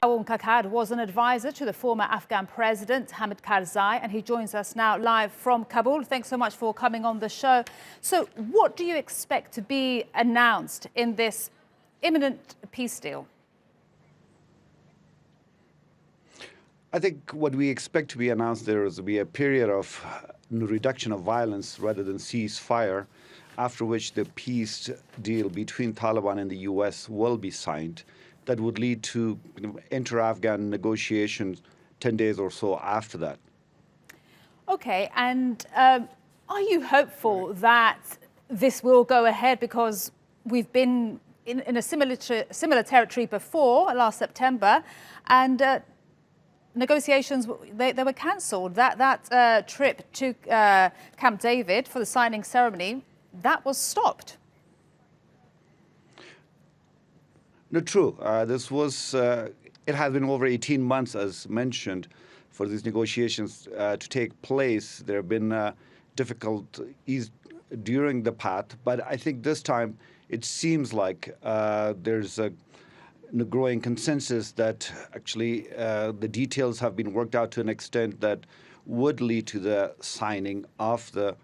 Kawun Kakar was an advisor to the former Afghan president, Hamid Karzai, and he joins us now live from Kabul. Thanks so much for coming on the show. So what do you expect to be announced in this imminent peace deal? I think what we expect to be announced there is to be a period of reduction of violence rather than ceasefire, after which the peace deal between Taliban and the U.S. will be signed. That would lead to inter-Afghan negotiations 10 days or so after that. Okay, and are you hopeful that this will go ahead? Because we've been in a similar territory before, last September, and negotiations, they were cancelled. That trip to Camp David for the signing ceremony, that was stopped. No, true. It has been over 18 months, as mentioned, for these negotiations to take place. There have been difficulties during the path, but I think this time it seems like there's a growing consensus that actually the details have been worked out to an extent that would lead to the signing of the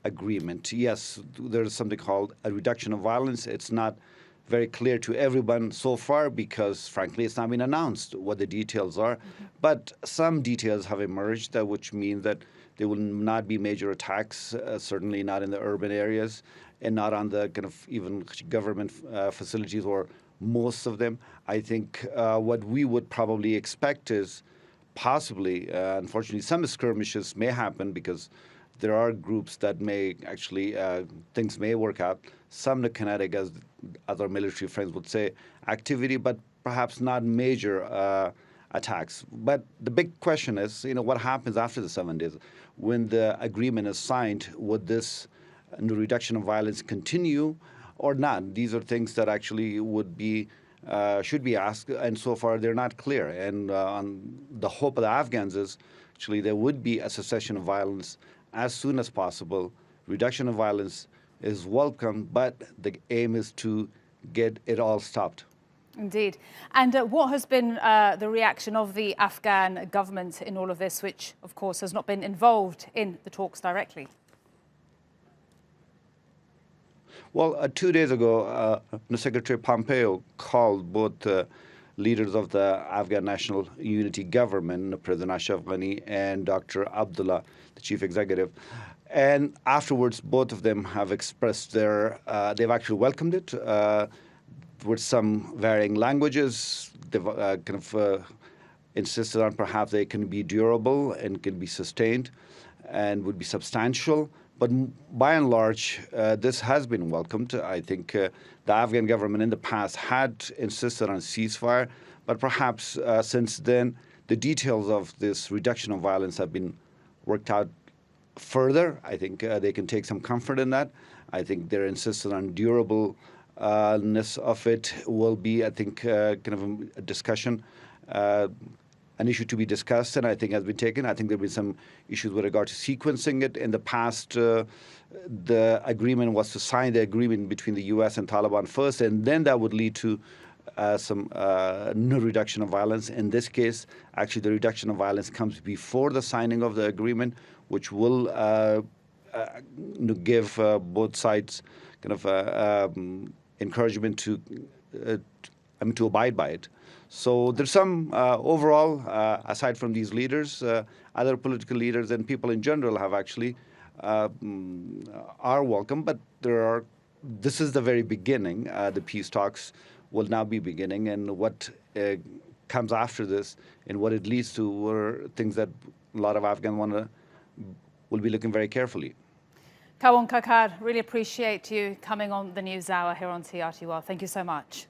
agreement. Yes, there is something called a reduction of violence. It's not very clear to everyone so far because, frankly, it's not been announced what the details are. But some details have emerged, which mean that there will not be major attacks, certainly not in the urban areas, and not on the kind of even government facilities or most of them. I think what we would probably expect is possibly, unfortunately, some skirmishes may happen because there are groups that may actually, things may work out. Some kinetic, as other military friends would say, activity, but perhaps not major attacks. But the big question is, what happens after the 7 days? When the agreement is signed, would this reduction of violence continue or not? These are things that actually should be asked, and so far they're not clear. And on the hope of the Afghans is actually there would be a cessation of violence as soon as possible. Reduction of violence is welcome, but the aim is to get it all stopped. Indeed. And what has been the reaction of the Afghan government in all of this, which, of course, has not been involved in the talks directly? Well, 2 days ago, Secretary Pompeo called both leaders of the Afghan National Unity Government, President Ashraf Ghani and Dr. Abdullah, the chief executive. And afterwards, both of them have expressed they've actually welcomed it with some varying languages. They've insisted on perhaps they can be durable and can be sustained and would be substantial. But by and large, this has been welcomed. I think the Afghan government in the past had insisted on ceasefire, but perhaps since then, the details of this reduction of violence have been worked out further. I think they can take some comfort in that. I think their insistence on durableness of it will be, I think, kind of a discussion, an issue to be discussed, and I think has been taken. I think there have been some issues with regard to sequencing it. In the past, the agreement was to sign the agreement between the U.S. and Taliban first, and then that would lead to some no reduction of violence. In this case, actually, the reduction of violence comes before the signing of the agreement, which will give both sides kind of encouragement to abide by it. So there's some overall, aside from these leaders, other political leaders and people in general have actually are welcome. But this is the very beginning. The peace talks will now be beginning, and what comes after this and what it leads to were things that a lot of Afghans will be looking very carefully. Kawun Kakar, really appreciate you coming on the News Hour here on TRT World. Thank you so much.